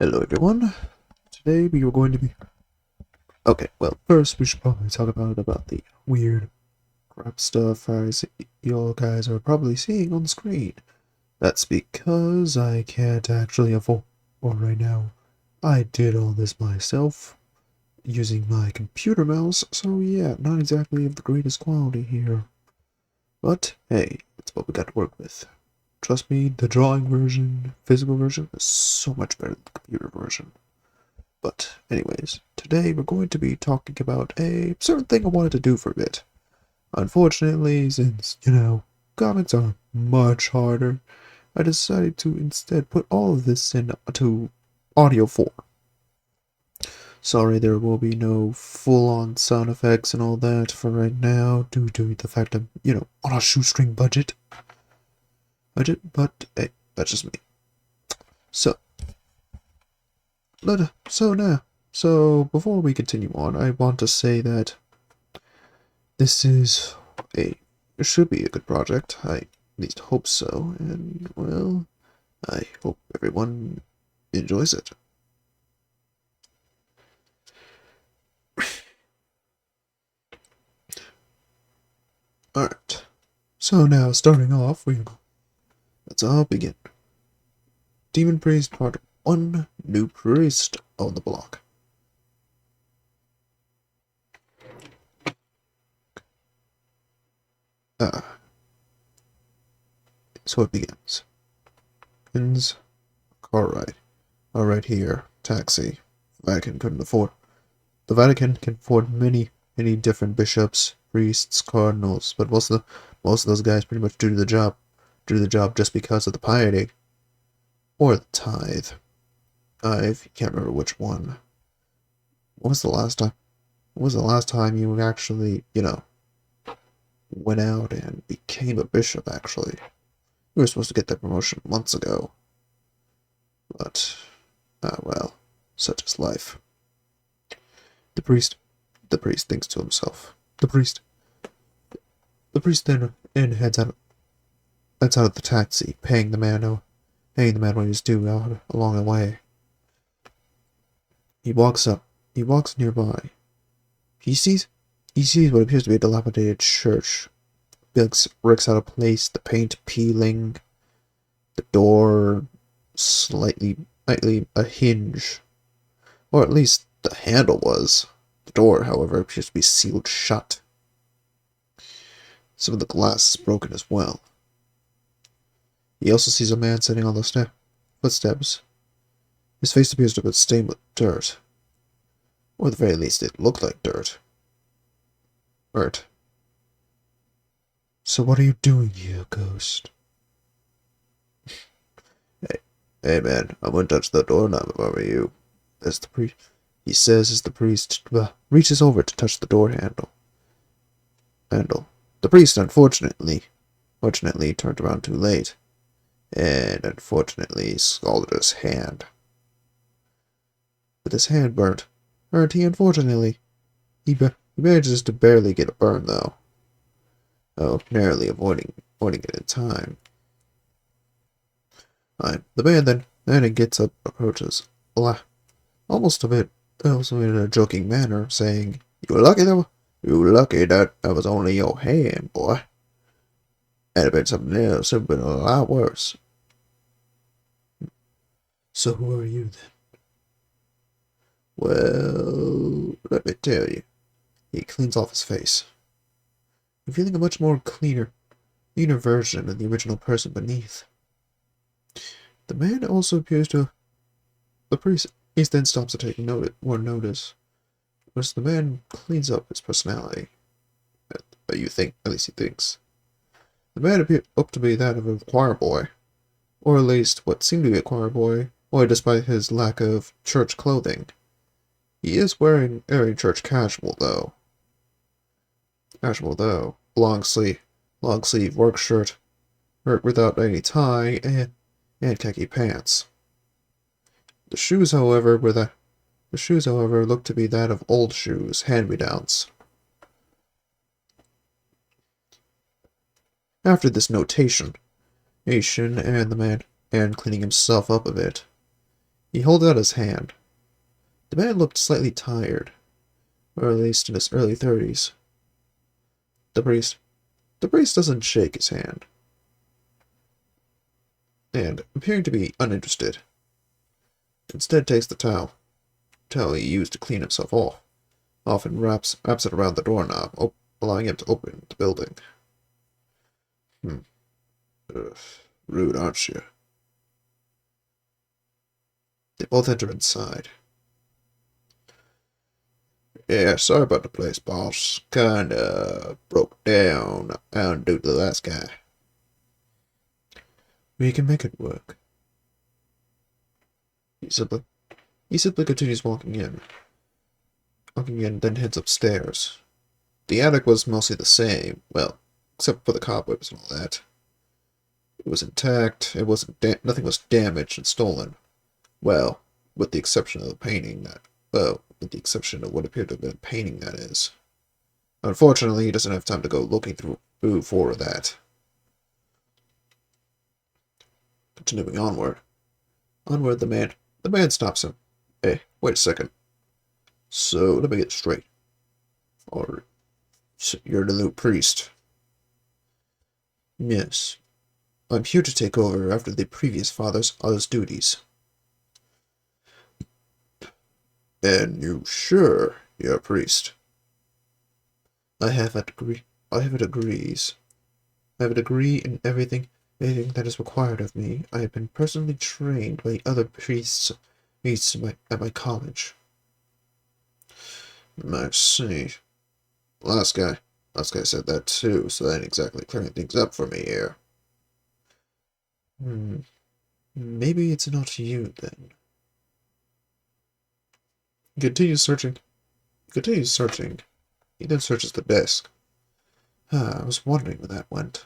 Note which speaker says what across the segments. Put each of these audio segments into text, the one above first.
Speaker 1: Hello everyone. Today we are going to be... Okay, well, first we should probably talk about the weird crap stuff y'all guys are probably seeing on the screen. That's because I can't actually afford right now. I did all this myself, using my computer mouse, so yeah, not exactly of the greatest quality here. But, hey, it's what we got to work with. Trust me, the drawing version, physical version, is so much better than the computer version. But anyways, today we're going to be talking about a certain thing I wanted to do for a bit. Unfortunately, since, comics are much harder, I decided to instead put all of this into audio form. Sorry, there will be no full-on sound effects and all that for right now, due to the fact I'm, on a shoestring budget. But hey, that's just me. So, before we continue on, I want to say that this is it should be a good project. I at least hope so, and well, I hope everyone enjoys it. Alright, so now starting off, let's all begin. Demon Priest Part 1, New Priest on the block. So it begins. Car ride. Alright here, taxi. Vatican couldn't afford. The Vatican can afford many different bishops, priests, cardinals, but most of those guys pretty much do the job just because of the piety. Or the tithe. I can't remember which one. When was the last time you actually, went out and became a bishop, actually? You were supposed to get that promotion months ago. But, well, such is life. The priest thinks to himself. The priest then heads out of the taxi, paying the man what he's due out along the way. He walks nearby. He sees what appears to be a dilapidated church. Bricks out of place, the paint peeling, the door slightly a hinge. Or at least the handle was. The door, however, appears to be sealed shut. Some of the glass is broken as well. He also sees a man sitting on the footsteps. His face appears to have been stained with dirt. Or at the very least, it looked like dirt. So what are you doing here, ghost? Hey man, I wouldn't touch the doorknob if I were you. That's the priest. He says as the priest reaches over to touch the door handle. The priest, unfortunately, turned around too late, and unfortunately scalded his hand. With his hand burnt, he unfortunately, he manages to barely get a burn though. Oh, narrowly avoiding it in time. The man then gets up, approaches, almost a bit, also in a joking manner, saying, "You lucky that was only your hand, boy. Had it been something else, it'd have been a lot worse." So who are you then? Well, let me tell you. He cleans off his face, revealing a much more cleaner version of the original person beneath. The man also appears to... The priest then stops to take notice, as the man cleans up his personality. At least he thinks. The man appeared up to be that of a choir boy, or at least what seemed to be a choir boy, despite his lack of church clothing. He is wearing church casual though. Long sleeve work shirt without any tie, and khaki pants. The shoes, however, look to be that of old shoes, hand-me-downs. After this notation, and the man cleaning himself up a bit, He held out his hand. The man looked slightly tired, or at least in his early 30s. The priest. The priest doesn't shake his hand, and, appearing to be uninterested, instead takes the towel he used to clean himself off and wraps it around the doorknob, allowing him to open the building. Ugh, rude, aren't you? They both enter inside. Yeah, sorry about the place, boss. Kinda broke down due to the last guy. We can make it work. He simply continues walking in, then heads upstairs. The attic was mostly the same, well, except for the cobwebs and all that. It was intact. Nothing was damaged and stolen. Well, with the exception of the painting with the exception of what appeared to have been a painting, that is. Unfortunately, he doesn't have time to go looking through for that. Continuing onward, the man stops him. Hey, wait a second. So, let me get straight. So you're the new priest. Yes. I'm here to take over after the previous father's duties. And you sure you're a priest? I have a degree. I have a degree in everything that is required of me. I have been personally trained by other priests at my college. I see. Last guy said that too, so that ain't exactly clearing things up for me here. Maybe it's not you then. He continues searching. He then searches the desk. I was wondering where that went.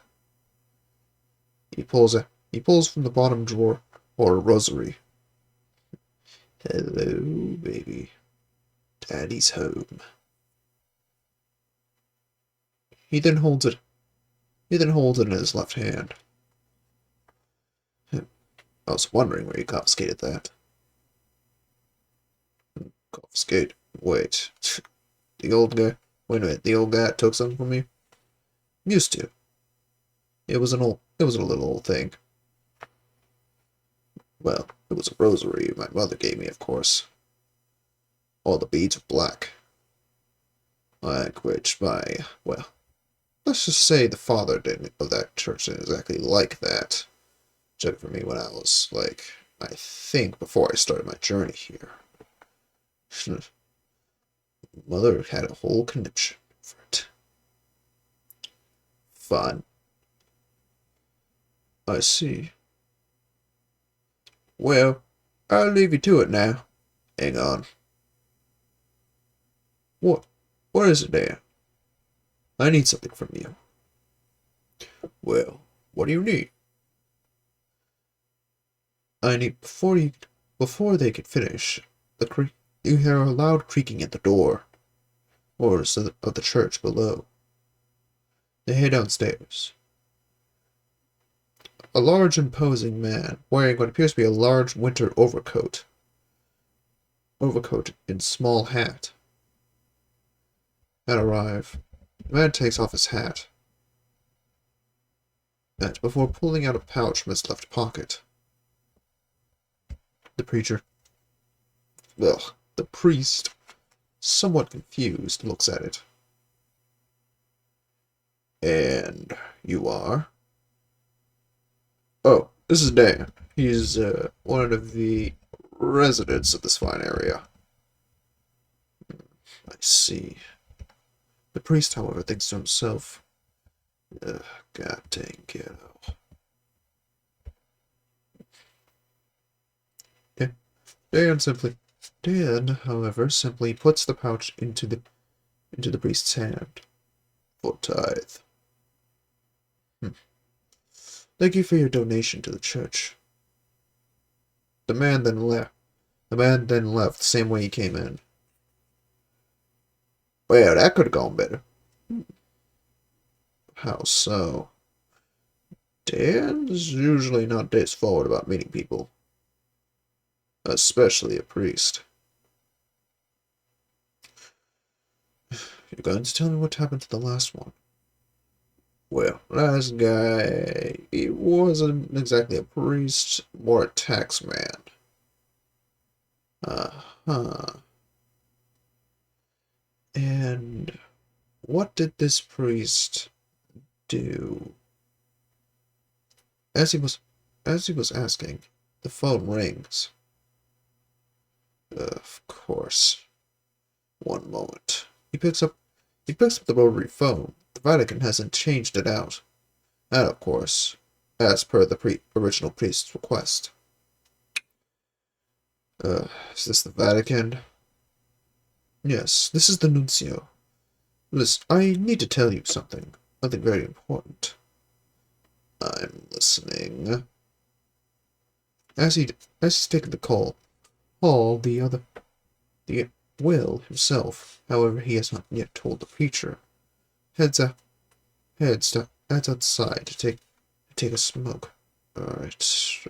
Speaker 1: He pulls from the bottom drawer a rosary. Hello, baby. Daddy's home. He then holds it in his left hand. I was wondering where he confiscated that. Confiscate? Wait. The old guy? Wait a minute, the old guy took something from me? Used to. It was a little old thing. Well, it was a rosary my mother gave me, of course. All the beads are black. Like which let's just say the father of that church didn't exactly like that. Checked for me when I was, I think before I started my journey here. Mother had a whole conniption for it. Fun. I see. Well, I'll leave you to it now. Hang on. What is it, Dan? I need something from you. Well, what do you need? I need before they could finish, you hear a loud creaking at the door, of the church below. They head downstairs. A large, imposing man, wearing what appears to be a large winter overcoat and small hat, arrive. The man takes off his hat, before pulling out a pouch from his left pocket. The priest, somewhat confused, looks at it. And you are? Oh, this is Dan. He's one of the residents of this fine area. I see. The priest, however, thinks to himself, God dang ghetto. Dan, however, simply puts the pouch into the priest's hand. For tithe. Thank you for your donation to the church. The man then left the same way he came in. Well, that could have gone better. How so? Dan's usually not this forward about meeting people. especially a priest. You're going to tell me what happened to the last one? Well, last guy, he wasn't exactly a priest, more a tax man. Uh-huh. And what did this priest do? As he was asking, the phone rings. Of course. One moment. He picks up the rotary phone. The Vatican hasn't changed it out. And of course, as per the original priest's request. Is this the Vatican? Yes, this is the nuncio. Listen, I need to tell you something. Something very important. I'm listening. As he's taking the call, the Will himself, however, he has not yet told the preacher, heads outside to take a smoke. Alright.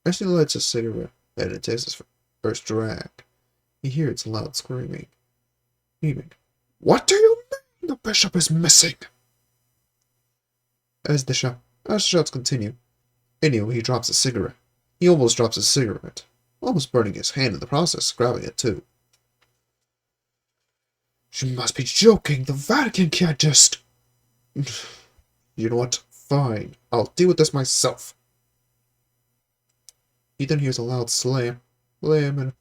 Speaker 1: As he lights a cigarette and takes his first drag, he hears loud screaming. What do you mean the bishop is missing? As the shots continue, anyway, he drops a cigarette. He almost drops his cigarette, almost burning his hand in the process, grabbing it too. You must be joking. The Vatican can't just... You know what? Fine. I'll deal with this myself. He then hears a loud slam, and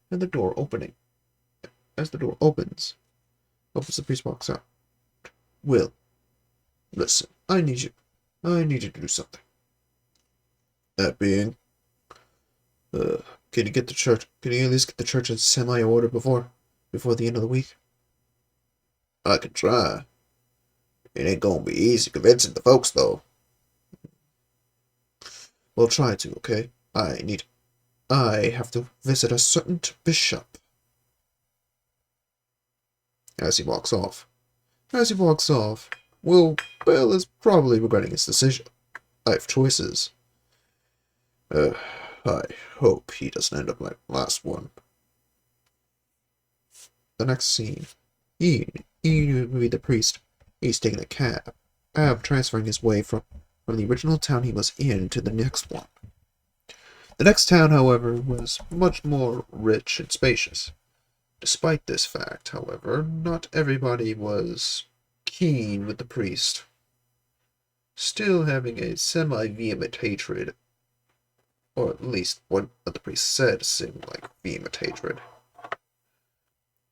Speaker 1: the door opening. As the door opens, the priest walks out. Will, listen, I need you to do something. That being, can you at least get the church in semi-order before the end of the week? I can try. It ain't gonna be easy convincing the folks, though. We'll try to, okay? I have to visit a certain bishop. As he walks off, Will is probably regretting his decision. I have choices. I hope he doesn't end up like the last one. The next scene. Ian would be the priest. He's taking a cab, transferring his way from the original town he was in to the next one. The next town, however, was much more rich and spacious. Despite this fact, however, not everybody was keen with the priest, still having a semi-vehement hatred, or at least what the priest said seemed like vehement hatred.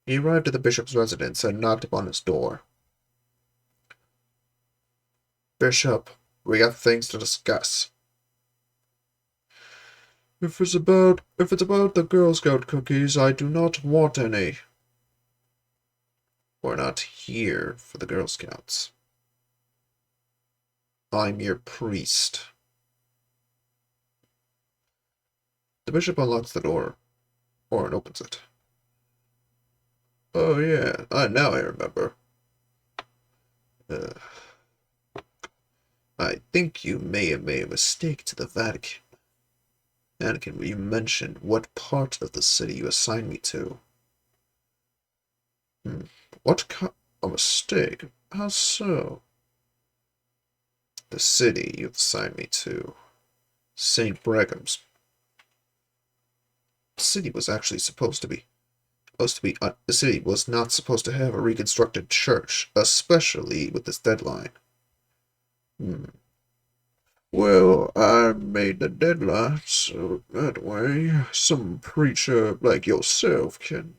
Speaker 1: He arrived at the bishop's residence and knocked upon his door. Bishop, we got things to discuss. If it's about the Girl Scout cookies, I do not want any. We're not here for the Girl Scouts. I'm your priest. The bishop unlocks the door, or opens it. Oh yeah, now I remember. I think you may have made a mistake to the Vatican. Anakin, you mentioned what part of the city you assigned me to. What kind of mistake? How so? The city you've assigned me to. St. Bregham's. The city was actually the city was not supposed to have a reconstructed church, especially with this deadline. Well, I made the deadline so that way some preacher like yourself can,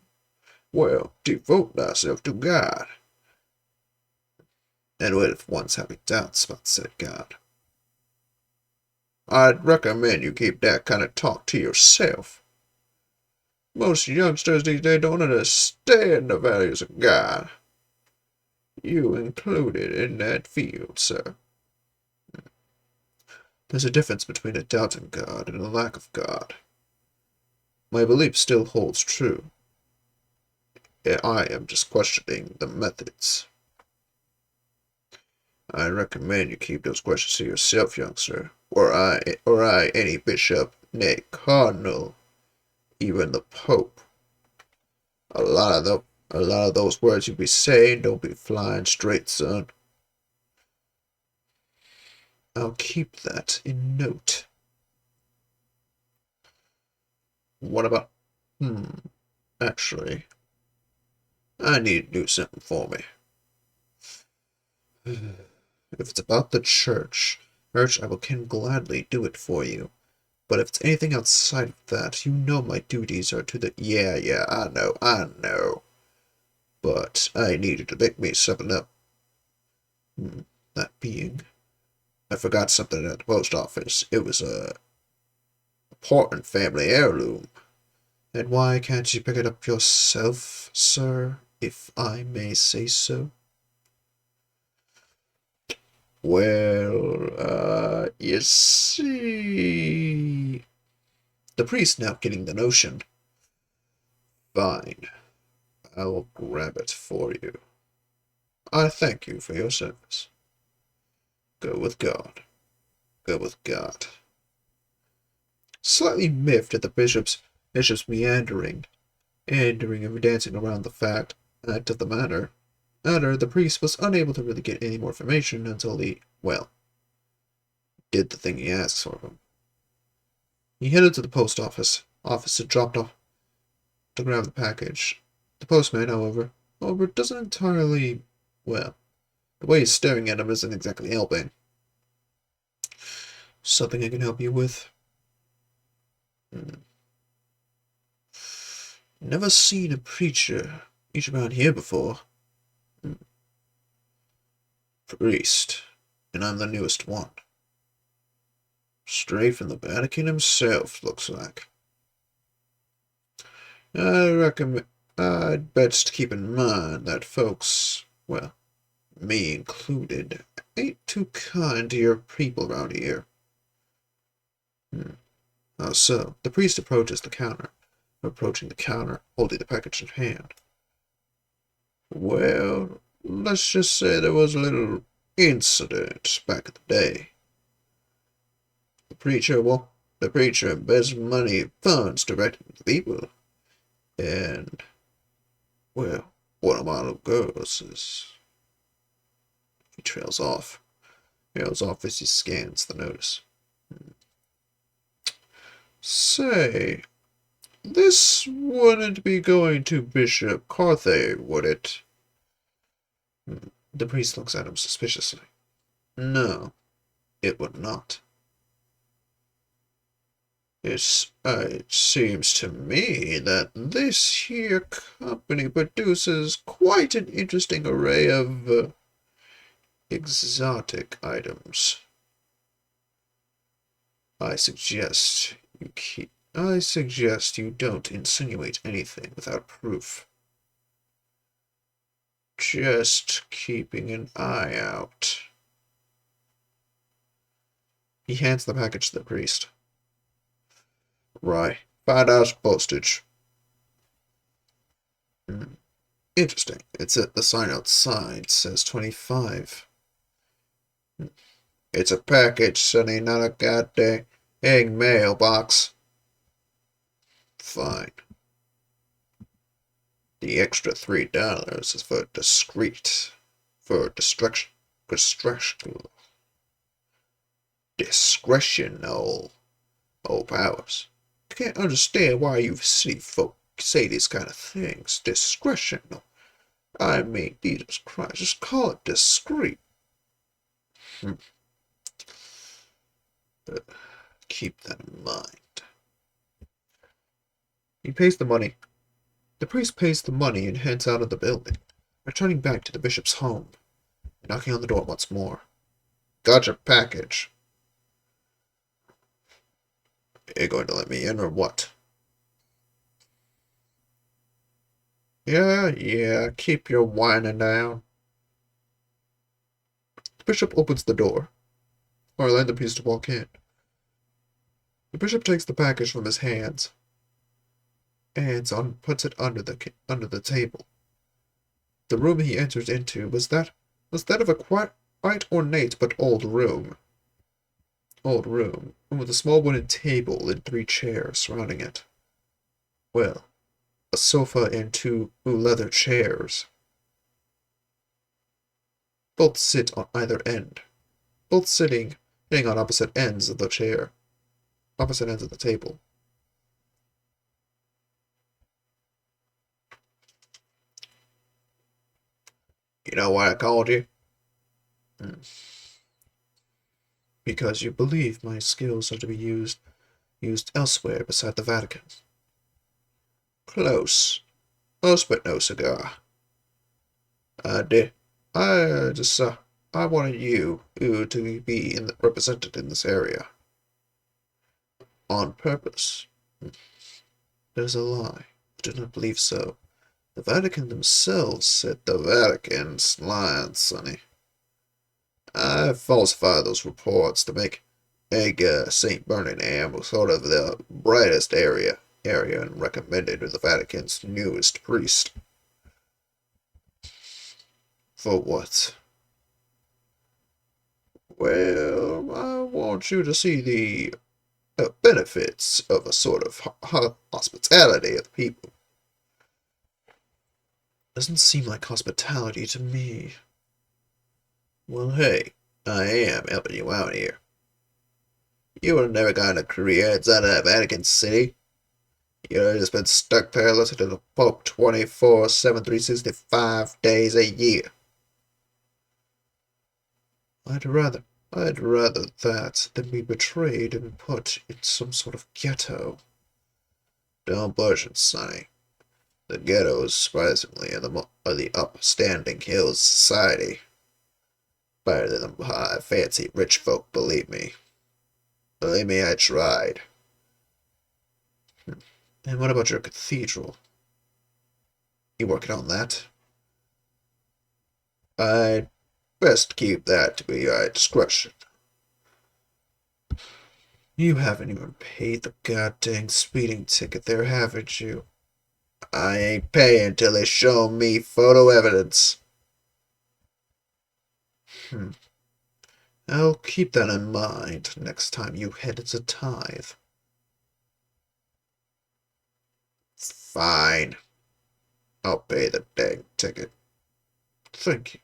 Speaker 1: well, devote thyself to God. And what if one's having doubts about said God? I'd recommend you keep that kind of talk to yourself. Most youngsters these days don't understand the values of God. You included in that field, sir. There's a difference between a doubt in God and a lack of God. My belief still holds true. I am just questioning the methods. I recommend you keep those questions to yourself, youngster, or any bishop, nay, cardinal, even the Pope. A lot of the, a lot of those words you be saying don't be flying straight, son. I'll keep that in note. What about... actually, I need to do something for me. If it's about the church, I can gladly do it for you. But if it's anything outside of that, you know my duties are to the... Yeah, I know. But I need you to make me something up. That being, I forgot something at the post office. It was a important family heirloom. And why can't you pick it up yourself, sir, if I may say so? Well, you see... The priest now getting the notion. Fine, I will grab it for you. I thank you for your service. Go with God. Go with God. Slightly miffed at the bishop's meandering and dancing around the act of the matter, the priest was unable to really get any more information until he, well, did the thing he asked of him. He headed to the post office and dropped off to grab the package. The postman, however, doesn't entirely, well, the way he's staring at him isn't exactly helping. Something I can help you with? Never seen a preacher around here before. Priest, and I'm the newest one. Straight from the Vatican himself, looks like. I'd best keep in mind that folks, well, me included, ain't too kind to your people around here. How so? The priest approaching the counter, holding the package in hand. Well, let's just say there was a little incident back in the day. The preacher embezzled money funds directed to the people. And, well, one of my little girls is... He trails off as he scans the notice. Say, this wouldn't be going to Bishop Carthay, would it? The priest looks at him suspiciously. No, it would not. It seems to me that this here company produces quite an interesting array of exotic items. I suggest you don't insinuate anything without proof. Just keeping an eye out. He hands the package to the priest. Right. $5 postage. Interesting. It's at the sign outside says 25. It's a package, sonny, not a goddamn mailbox. Fine. The extra $3 is for discretional powers. I can't understand why you city folk say these kind of things. Discretional. I mean, Jesus Christ, just call it discreet. Keep that in mind. He pays the money. The priest pays the money and heads out of the building, returning back to the bishop's home, knocking on the door once more. Got your package. Are you going to let me in or what? Yeah, keep your whining down. The bishop opens the door, allowing the priest to walk in. The bishop takes the package from his hands and puts it under the table. The room he enters into was that of a quite ornate but old room. old room with a small wooden table and three chairs surrounding it. Well, a sofa and two leather chairs. Both sit on either end. Both sitting on opposite ends of the chair, opposite ends of the table. You know why I called you? Hmm. Because you believe my skills are to be used elsewhere beside the Vatican. Close. Close but no cigar. I did. I just I wanted you to be represented in this area. On purpose. That is a lie. I do not believe so. The Vatican themselves said the Vatican's lying, Sonny. I falsified those reports to make St. Birmingham sort of the brightest area and recommended to the Vatican's newest priest. For what? Well, I want you to see the benefits of a sort of hospitality of the people. Doesn't seem like hospitality to me. Well, hey, I am helping you out here. You would have never gotten a career inside of that Vatican City. You would have just been stuck there listening to the Pope 24/7, 365 days a year. I'd rather that than be betrayed and put in some sort of ghetto. Don't push it, Sonny. The ghettos, surprisingly, are the upstanding hills of society. Better than the high, fancy, rich folk, believe me. Believe me, I tried. And what about your cathedral? You working on that? I'd best keep that to be your discretion. You haven't even paid the goddamn speeding ticket there, haven't you? I ain't paying till they show me photo evidence. I'll keep that in mind next time you head to tithe. Fine. I'll pay the dang ticket. Thank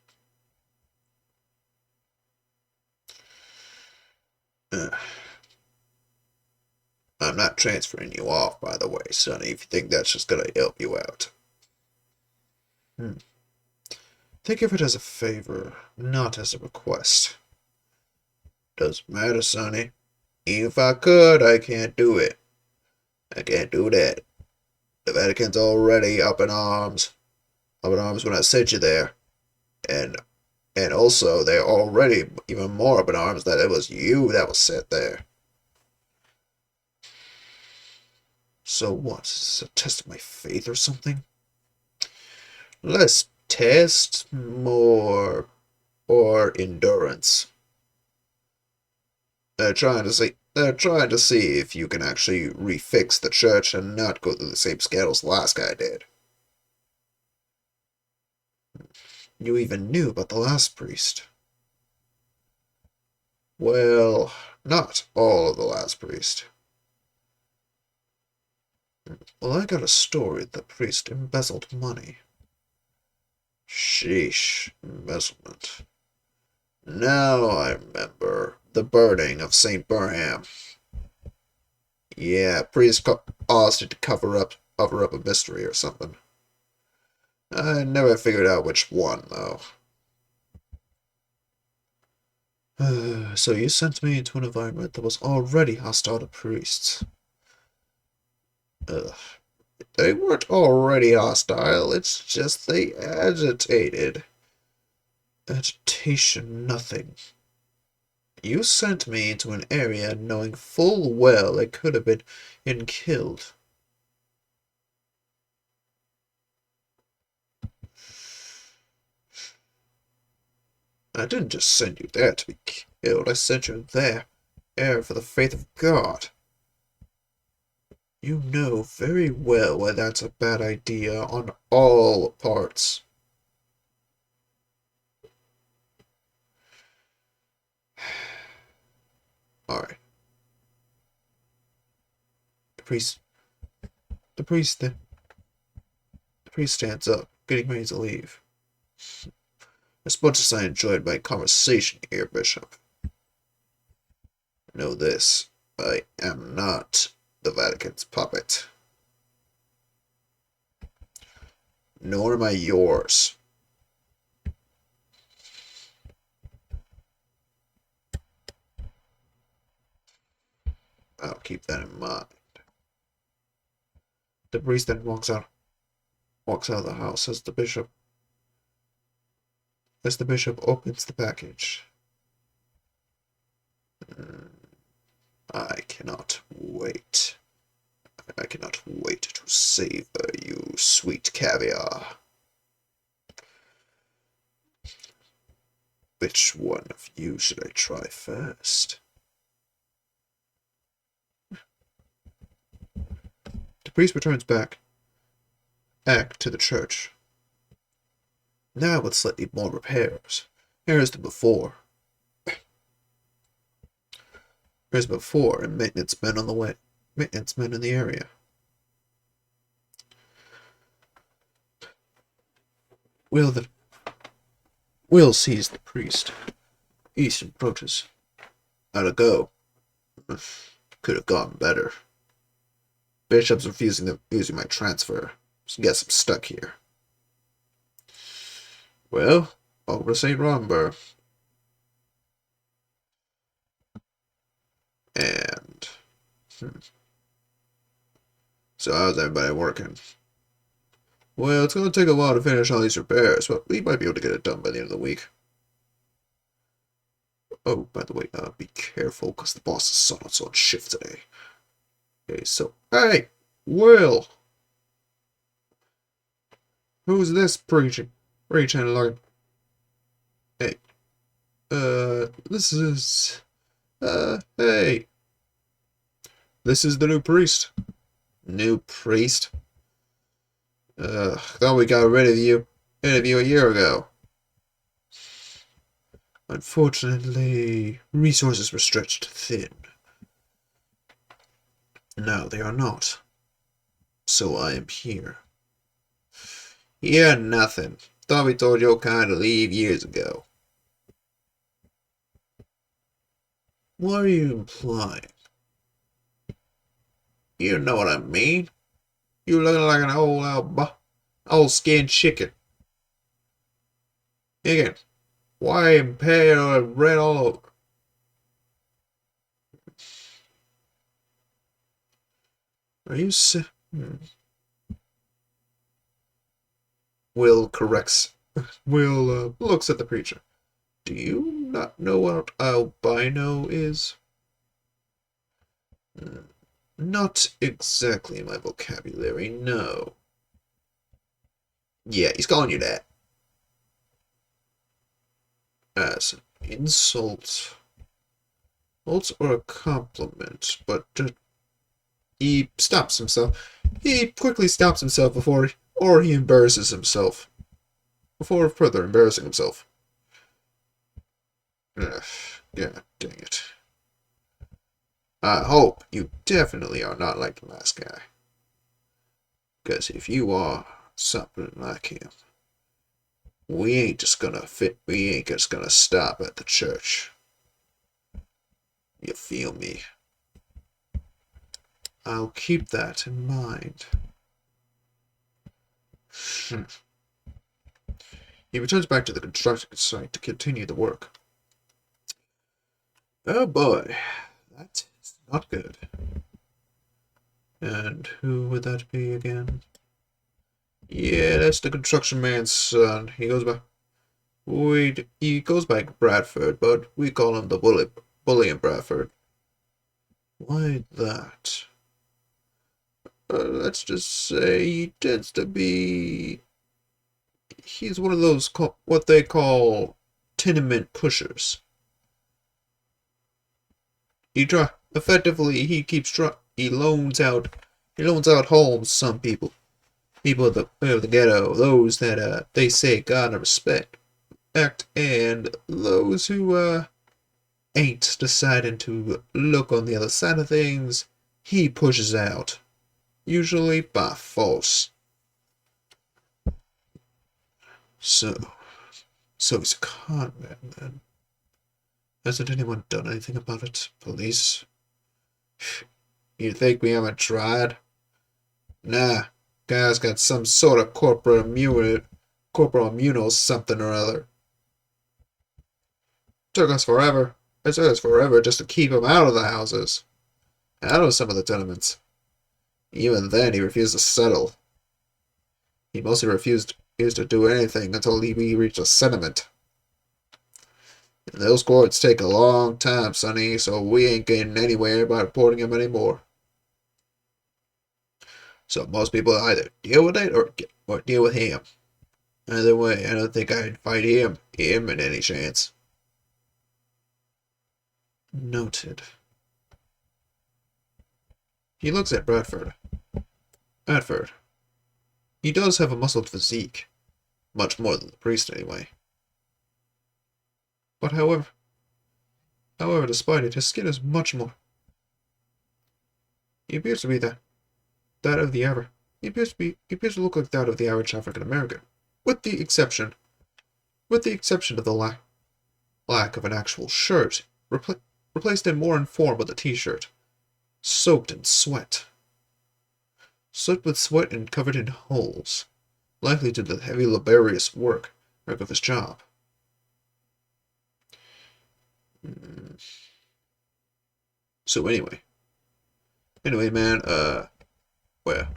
Speaker 1: you. I'm not transferring you off, by the way, Sonny, if you think that's just gonna help you out. Think of it as a favor, not as a request. Doesn't matter, Sonny. Even if I could, I can't do it. I can't do that. The Vatican's already up in arms. Up in arms when I sent you there. And also, they're already even more up in arms that it was you that was sent there. So what? Is this a test of my faith or something? Less test, more or endurance. They're trying to see if you can actually refix the church and not go through the same scandals the last guy did. You even knew about the last priest. Well, not all of the last priest. Well, I got a story that the priest embezzled money. Sheesh, embezzlement. Now I remember the burning of St. Birmingham. Yeah, priest caused it to cover up a mystery or something. I never figured out which one, though. So you sent me into an environment that was already hostile to priests. Ugh. They weren't already hostile, it's just they agitated. Agitation, nothing. You sent me into an area knowing full well I could have been killed. I didn't just send you there to be killed, I sent you there for the faith of God. You know very well why that's a bad idea on all parts. Alright. The priest the priest then the priest stands up, getting ready to leave. As much as I enjoyed my conversation here, Bishop, know this. I am not the Vatican's puppet. Nor am I yours. I'll keep that in mind. The priest then walks out of the house as the bishop opens the package. I cannot wait. I cannot wait to savor you, sweet caviar. Which one of you should I try first? The priest returns back to the church. Now with slightly more repairs. Here's the before. Here's before, and maintenance men on the way. Maintenance men in the area. Will sees the priest. East approaches. How'd it go? Could have gone better. Bishop's refusing using my transfer. So guess I'm stuck here. Well, over to St. Rothenberg. And so how's everybody working? Well, it's going to take a while to finish all these repairs, but we might be able to get it done by the end of the week. Oh, by the way, be careful, because the boss's son's on shift today. Okay, so, hey, Will! Who's this preaching like? Hey, this is, hey. This is the new priest. New priest? Thought we got rid of you a year ago. Unfortunately, resources were stretched thin. Now they are not. So I am here. Yeah, nothing. Thought we told your kind to leave years ago. What are you implying? You know what I mean. You looking like an old skinned chicken. Again, white and pale and red all over. Are you sick? Will corrects. Will looks at the preacher. Do you not know what albino is? Not exactly my vocabulary, no. Yeah, he's calling you that. As an insult. Or a compliment, but he stops himself. He quickly stops himself before he embarrasses himself. Before further embarrassing himself. Ugh, yeah, dang it. I hope you definitely are not like the last guy. Because if you are something like him, we ain't just gonna stop at the church. You feel me? I'll keep that in mind. He returns back to the construction site to continue the work. Oh boy, that is not good. And who would that be again? Yeah, that's the construction man's son. He goes by Bradford, but we call him the bully in Bradford. Why that? Let's just say he tends to be... He's one of those, what they call, tenement pushers. Effectively, he loans out homes to some people. People of the ghetto, those that, they say gotta respect, and those who, ain't deciding to look on the other side of things, he pushes out, usually by force. So, so he's a con man then. Hasn't anyone done anything about it? Police? You think we haven't tried? Nah, guy's got some sort of corporal immunal something or other. Took us forever. It took us forever just to keep him out of the houses. Out of some of the tenements. Even then, he refused to settle. He mostly refused to do anything until we reached a settlement. And those courts take a long time, sonny, so we ain't getting anywhere by reporting him anymore. So most people either deal with it or deal with him. Either way, I don't think I'd fight him in any chance. Noted. He looks at Bradford. Bradford. He does have a muscled physique. Much more than the priest, anyway. But however, despite it, his skin is much more. He appears to be that of the average. He appears to look like that of the average African American, with the exception of the lack of an actual shirt, replaced in more in form with a t-shirt, soaked with sweat and covered in holes, likely due to the heavy laborious work of his job. So anyway, man, well,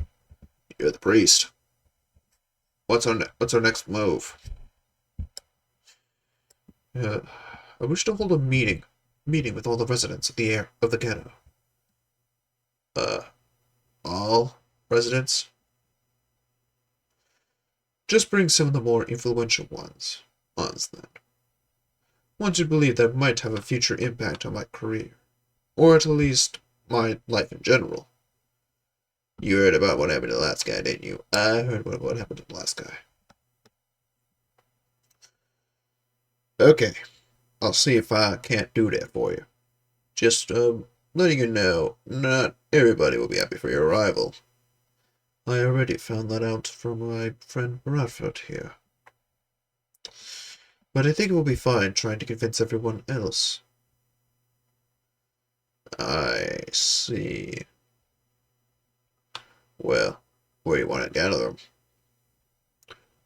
Speaker 1: you're the priest. What's our next move? I wish to hold a meeting with all the residents of the ghetto. All residents? Just bring some of the more influential ones then. Ones who believe that might have a future impact on my career, or at least my life in general. You heard about what happened to the last guy, didn't you? I heard what happened to the last guy. Okay, I'll see if I can't do that for you. Just, letting you know, not everybody will be happy for your arrival. I already found that out from my friend Bradford here. But I think it will be fine trying to convince everyone else. I see. Well, where do you want to gather them?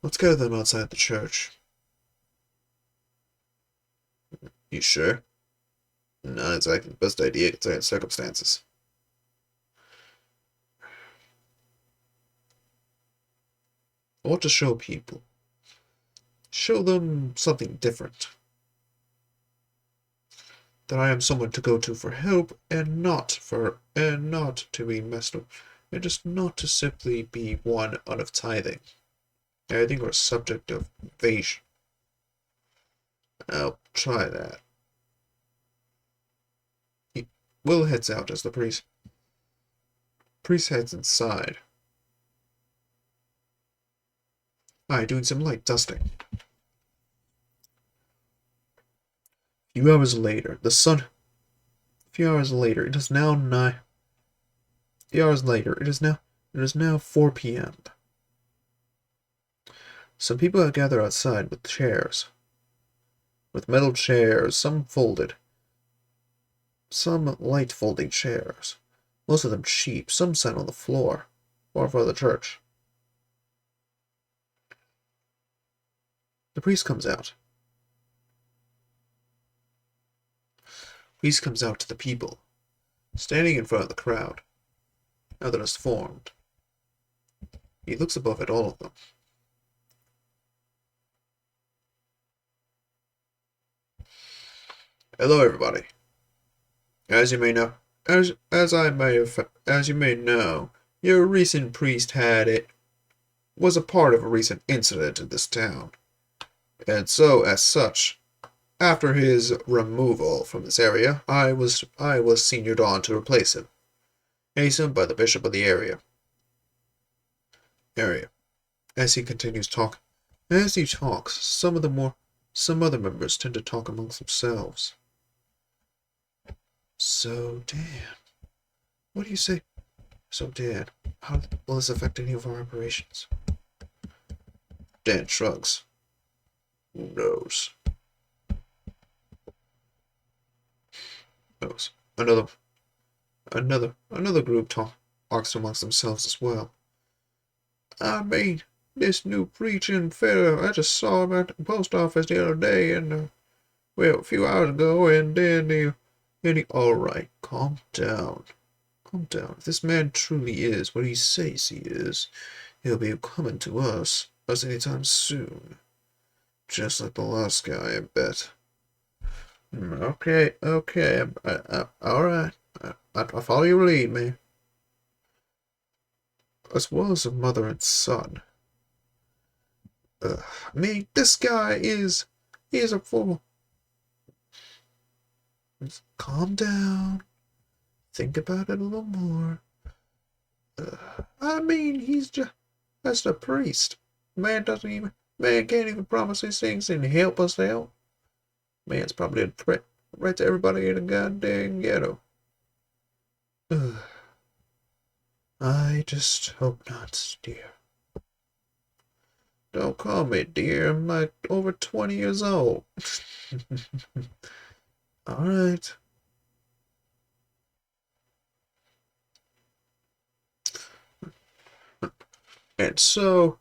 Speaker 1: Let's gather them outside the church. You sure? Not exactly the best idea considering the circumstances. I want to show people. Show them something different. That I am someone to go to for help and not to be messed up. And just not to simply be one out of tithing. I think we're a subject of invasion. I'll try that. Will heads out as the priest heads inside. Doing some light dusting. A few hours later, it is now 4 p.m. Some people have gathered outside with chairs. With metal chairs, some light folding chairs. Most of them cheap, some sat on the floor, far from the church. The priest comes out. To the people, standing in front of the crowd, now that it's formed. He looks above at all of them. Hello, everybody. As you may know, your recent priest was a part of a recent incident in this town, and so as such, after his removal from this area, I was seniored on to replace him, hastened by the bishop of the area. As he talks, some other members tend to talk amongst themselves. So, Dan, what do you say? So, Dan, how will this affect any of our operations? Dan shrugs. Who knows? Knows. Another group talks amongst themselves as well. I mean, this new preaching fellow, I just saw him at the post office the other day, and well, a few hours ago, and then he. All right, calm down. Calm down. If this man truly is what he says he is, he'll be coming to us anytime soon. Just like the last guy, I bet. Okay. All right. I follow your lead, man. As well as a mother and son. I mean, this guy he is a fool. Just calm down. Think about it a little more. I mean, he's just a priest. Man can't even promise these things and help us out. Man's probably a threat right to everybody in the goddamn ghetto. I just hope not, dear. Don't call me dear. I'm like over 20 years old. All right. And so,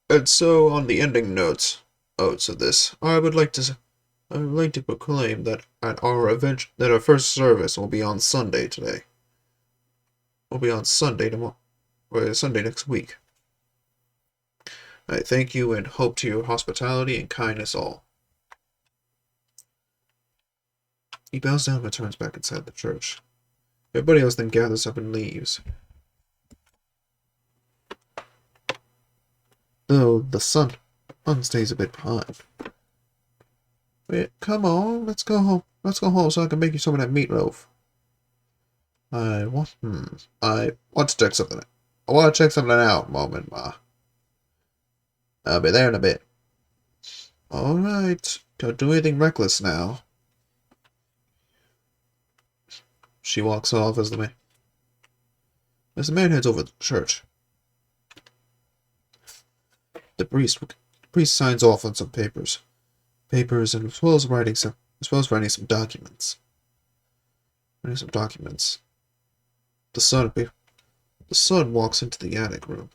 Speaker 1: on the ending notes of this, I would like to proclaim that our first service will be on Sunday today. Will be on Sunday tomorrow, or Sunday next week. I thank you and hope to your hospitality and kindness all. He bows down and returns back inside the church. Everybody else then gathers up and leaves. Though the sun stays a bit behind. Wait, come on, let's go home. Let's go home so I can make you some of that meatloaf. I want to check something. I want to check something out, Mom and Ma. I'll be there in a bit. All right, don't do anything reckless now. She walks off as the man heads over to the church. The priest signs off on some papers, and as well as writing some documents. The son walks into the attic room.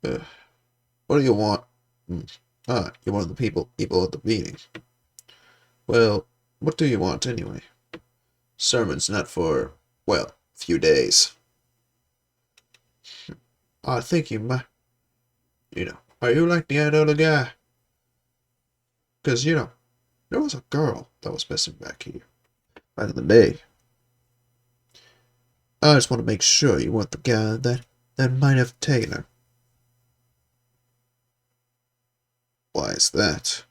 Speaker 1: What do you want? You're one of the people at the meeting. Well, what do you want anyway? Sermon's not for, well, a few days. I think you might. Are you like the other guy? Because, there was a girl that was missing back here. Back in the day. I just want to make sure you weren't the guy that might have taken her. Why is that?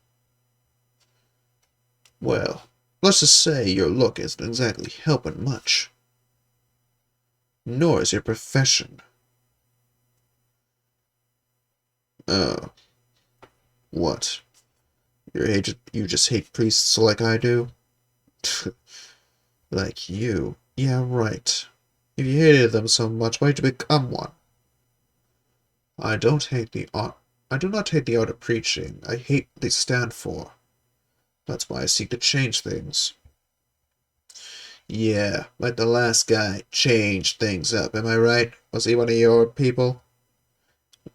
Speaker 1: Well, let's just say your look isn't exactly helping much. Nor is your profession. What? You just hate priests like I do? Like you? Yeah, right. If you hated them so much, why'd you become one? I do not hate the art of preaching. I hate what they stand for. That's why I seek to change things. Yeah, like the last guy changed things up, am I right? Was he one of your people?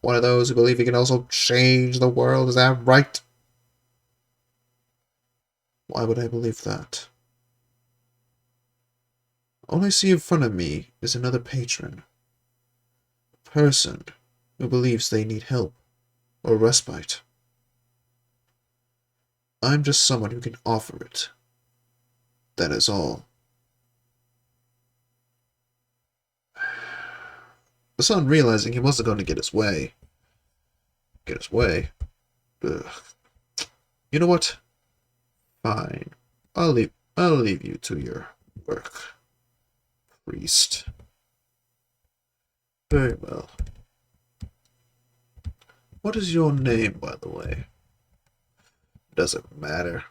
Speaker 1: One of those who believe he can also change the world, is that right? Why would I believe that? All I see in front of me is another patron. A person who believes they need help or respite. I'm just someone who can offer it. That is all. The son, realizing he wasn't going to get his way. Ugh. You know what? Fine. I'll leave you to your work, priest. Very well. What is your name, by the way? Doesn't matter.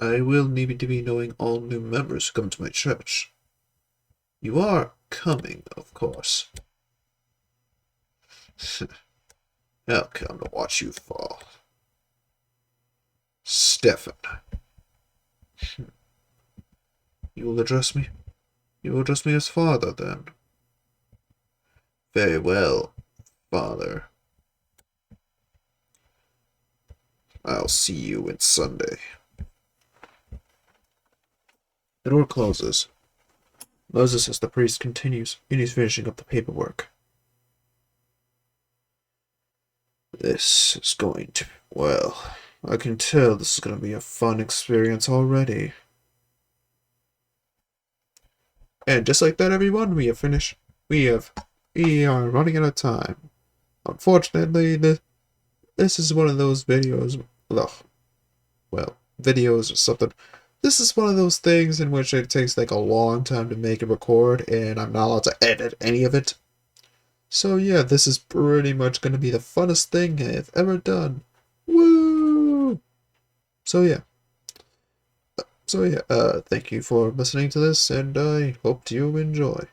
Speaker 1: I will need to be knowing all new members who come to my church. You are coming, of course. I'll come to watch you fall. Stefan. You will address me? You will address me as father, then? Very well, father. I'll see you on Sunday. The door closes. Moses, as the priest continues, and he's finishing up the paperwork. This is going to... well, I can tell this is going to be a fun experience already. And just like that, everyone, we have finished. We are running out of time. Unfortunately, this is one of those videos... well, videos or something. This is one of those things in which it takes like a long time to make and record, and I'm not allowed to edit any of it. So yeah, this is pretty much going to be the funnest thing I've ever done. Woo! So yeah. Thank you for listening to this, and I hope you enjoy.